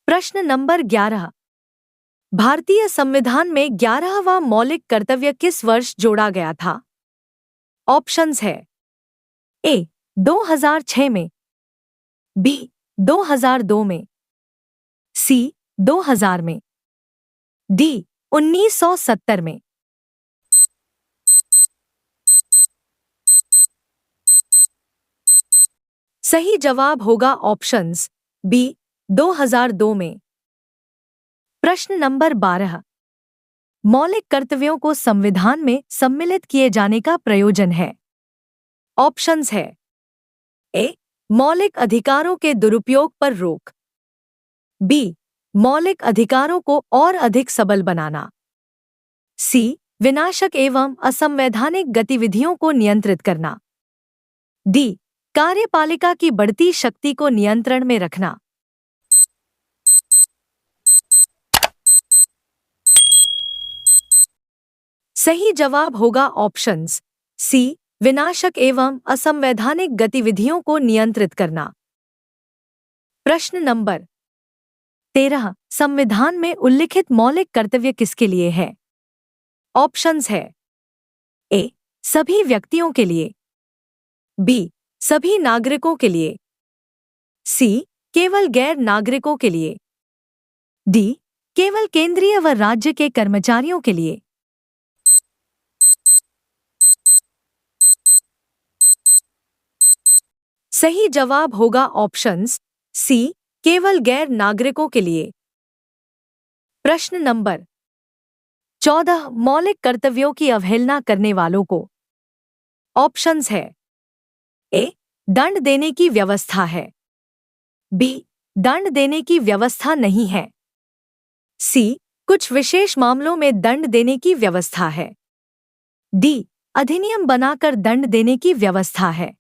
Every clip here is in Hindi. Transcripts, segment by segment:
प्रश्न नंबर 11। भारतीय संविधान में 11वां मौलिक कर्तव्य किस वर्ष जोड़ा गया था? ऑप्शंस है ए 2006 में, बी 2002 में, सी 2000 में, डी 1970 में। सही जवाब होगा ऑप्शंस बी 2002 में। प्रश्न नंबर 12। मौलिक कर्तव्यों को संविधान में सम्मिलित किए जाने का प्रयोजन है। ऑप्शंस है ए मौलिक अधिकारों के दुरुपयोग पर रोक, बी मौलिक अधिकारों को और अधिक सबल बनाना, सी विनाशक एवं असंवैधानिक गतिविधियों को नियंत्रित करना, डी कार्यपालिका की बढ़ती शक्ति को नियंत्रण में रखना। सही जवाब होगा ऑप्शंस सी विनाशक एवं असंवैधानिक गतिविधियों को नियंत्रित करना। प्रश्न नंबर 13। संविधान में उल्लिखित मौलिक कर्तव्य किसके लिए है? ऑप्शंस है ए सभी व्यक्तियों के लिए, बी सभी नागरिकों के लिए, सी केवल गैर नागरिकों के लिए, डी केवल केंद्रीय व राज्य के कर्मचारियों के लिए। सही जवाब होगा ऑप्शंस सी केवल गैर नागरिकों के लिए। प्रश्न नंबर 14। मौलिक कर्तव्यों की अवहेलना करने वालों को। ऑप्शंस है ए दंड देने की व्यवस्था है, बी दंड देने की व्यवस्था नहीं है, सी कुछ विशेष मामलों में दंड देने की व्यवस्था है, डी अधिनियम बनाकर दंड देने की व्यवस्था है।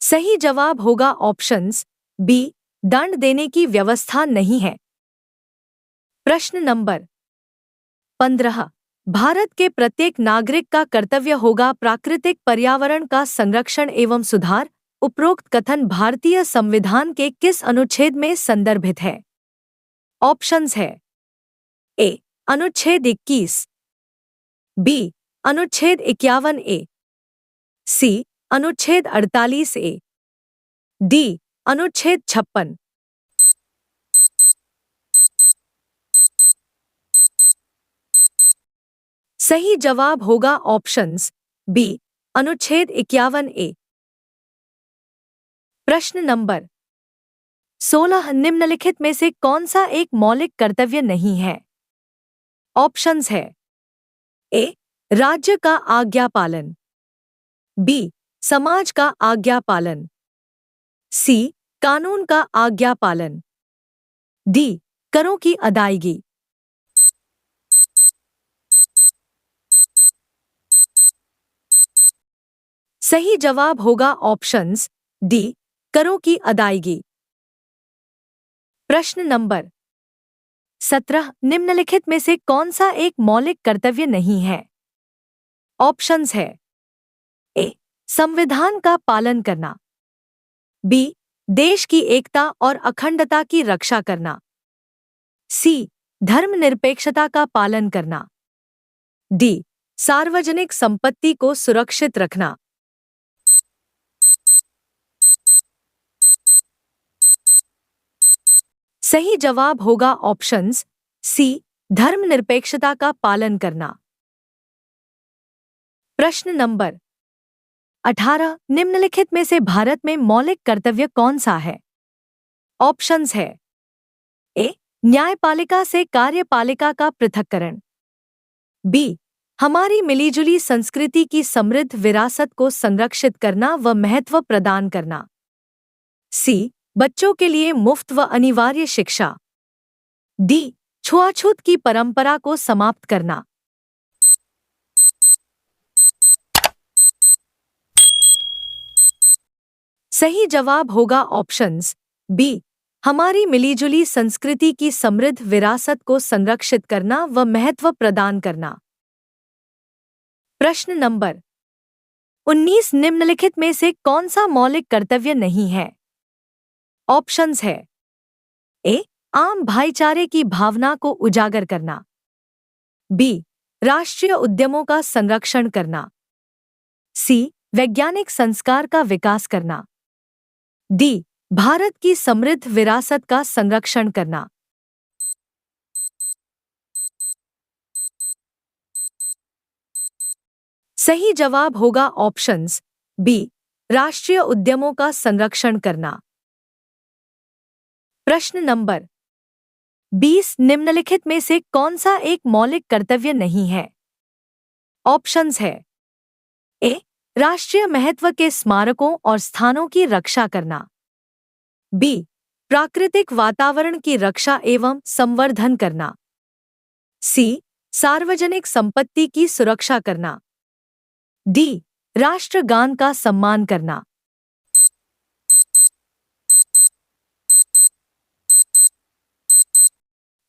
सही जवाब होगा ऑप्शंस बी दंड देने की व्यवस्था नहीं है। प्रश्न नंबर 15। भारत के प्रत्येक नागरिक का कर्तव्य होगा प्राकृतिक पर्यावरण का संरक्षण एवं सुधार। उपरोक्त कथन भारतीय संविधान के किस अनुच्छेद में संदर्भित है? ऑप्शंस है ए अनुच्छेद 21, बी अनुच्छेद 51 ए, सी अनुच्छेद 48 ए, डी अनुच्छेद 56। सही जवाब होगा ऑप्शंस बी अनुच्छेद 51 ए। प्रश्न नंबर 16। निम्नलिखित में से कौन सा एक मौलिक कर्तव्य नहीं है? ऑप्शंस है ए राज्य का आज्ञा पालन, बी समाज का आज्ञा पालन, सी कानून का आज्ञा पालन, डी करों की अदायगी। सही जवाब होगा ऑप्शंस डी करों की अदायगी। प्रश्न नंबर 17। निम्नलिखित में से कौन सा एक मौलिक कर्तव्य नहीं है? ऑप्शंस है ए संविधान का पालन करना, बी देश की एकता और अखंडता की रक्षा करना, सी धर्मनिरपेक्षता का पालन करना, डी सार्वजनिक संपत्ति को सुरक्षित रखना। सही जवाब होगा ऑप्शंस सी धर्मनिरपेक्षता का पालन करना। प्रश्न नंबर 18। निम्नलिखित में से भारत में मौलिक कर्तव्य कौन सा है? ऑप्शंस है ए न्यायपालिका से कार्यपालिका का पृथक्करण, बी हमारी मिलीजुली संस्कृति की समृद्ध विरासत को संरक्षित करना व महत्व प्रदान करना, सी बच्चों के लिए मुफ्त व अनिवार्य शिक्षा, डी छुआछूत की परंपरा को समाप्त करना। सही जवाब होगा ऑप्शंस बी हमारी मिलीजुली संस्कृति की समृद्ध विरासत को संरक्षित करना व महत्व प्रदान करना। प्रश्न नंबर 19 निम्नलिखित में से कौन सा मौलिक कर्तव्य नहीं है? ऑप्शंस है। ए, आम भाईचारे की भावना को उजागर करना। बी, राष्ट्रीय उद्यमों का संरक्षण करना। सी, वैज्ञानिक संस्कार का विकास करना। डी, भारत की समृद्ध विरासत का संरक्षण करना। सही जवाब होगा ऑप्शंस बी, राष्ट्रीय उद्यमों का संरक्षण करना। प्रश्न नंबर 20 निम्नलिखित में से कौन सा एक मौलिक कर्तव्य नहीं है? ऑप्शंस है। ए, राष्ट्रीय महत्व के स्मारकों और स्थानों की रक्षा करना। बी, प्राकृतिक वातावरण की रक्षा एवं संवर्धन करना। सी, सार्वजनिक संपत्ति की सुरक्षा करना। डी, राष्ट्रगान का सम्मान करना।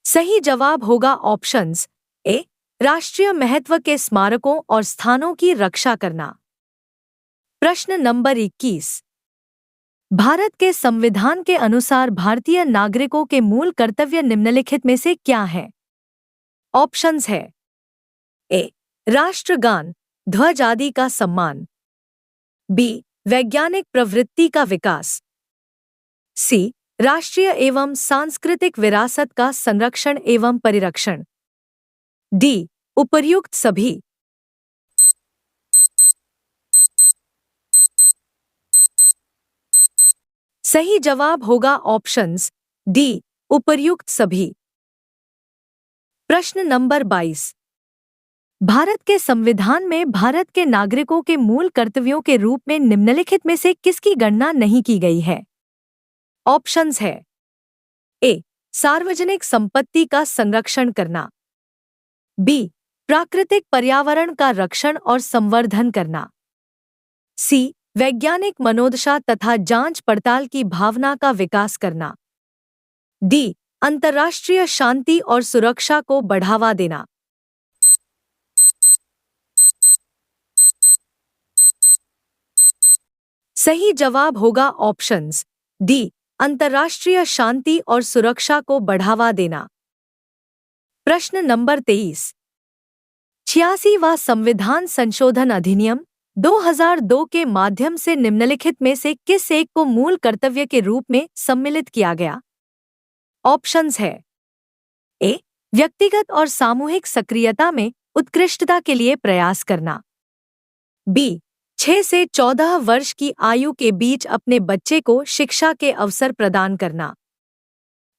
सही जवाब होगा ऑप्शंस ए, राष्ट्रीय महत्व के स्मारकों और स्थानों की रक्षा करना। प्रश्न नंबर 21 भारत के संविधान के अनुसार भारतीय नागरिकों के मूल कर्तव्य निम्नलिखित में से क्या है? ऑप्शंस है। ए, राष्ट्रगान, ध्वज आदि का सम्मान। बी, वैज्ञानिक प्रवृत्ति का विकास। सी, राष्ट्रीय एवं सांस्कृतिक विरासत का संरक्षण एवं परिरक्षण। डी, उपर्युक्त सभी। सही जवाब होगा ऑप्शंस डी, उपर्युक्त सभी। प्रश्न नंबर 22 भारत के संविधान में भारत के नागरिकों के मूल कर्तव्यों के रूप में निम्नलिखित में से किसकी गणना नहीं की गई है? ऑप्शंस है। ए, सार्वजनिक संपत्ति का संरक्षण करना। बी, प्राकृतिक पर्यावरण का रक्षण और संवर्धन करना। सी, वैज्ञानिक मनोदशा तथा जांच पड़ताल की भावना का विकास करना। डी, अंतर्राष्ट्रीय शांति और सुरक्षा को बढ़ावा देना। सही जवाब होगा ऑप्शंस डी, अंतर्राष्ट्रीय शांति और सुरक्षा को बढ़ावा देना। प्रश्न नंबर 23 86वां संविधान संशोधन अधिनियम 2002 के माध्यम से निम्नलिखित में से किस एक को मूल कर्तव्य के रूप में सम्मिलित किया गया? ऑप्शंस है। ए, व्यक्तिगत और सामूहिक सक्रियता में उत्कृष्टता के लिए प्रयास करना। बी, 6 से 14 वर्ष की आयु के बीच अपने बच्चे को शिक्षा के अवसर प्रदान करना।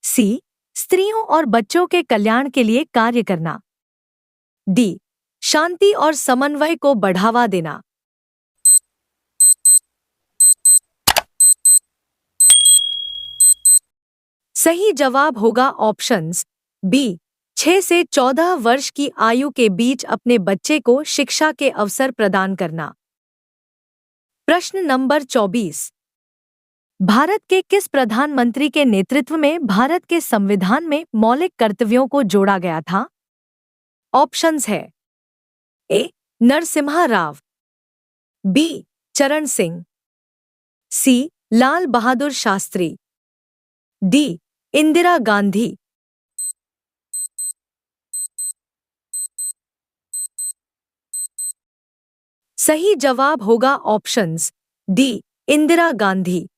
सी, स्त्रियों और बच्चों के कल्याण के लिए कार्य करना। डी, शांति और समन्वय को बढ़ावा देना। सही जवाब होगा ऑप्शंस बी, 6 से 14 वर्ष की आयु के बीच अपने बच्चे को शिक्षा के अवसर प्रदान करना। प्रश्न नंबर 24 भारत के किस प्रधानमंत्री के नेतृत्व में भारत के संविधान में मौलिक कर्तव्यों को जोड़ा गया था? ऑप्शंस है। ए, नरसिम्हा राव। बी, चरण सिंह। सी, लाल बहादुर शास्त्री। डी, इंदिरा गांधी। सही जवाब होगा ऑप्शंस डी, इंदिरा गांधी।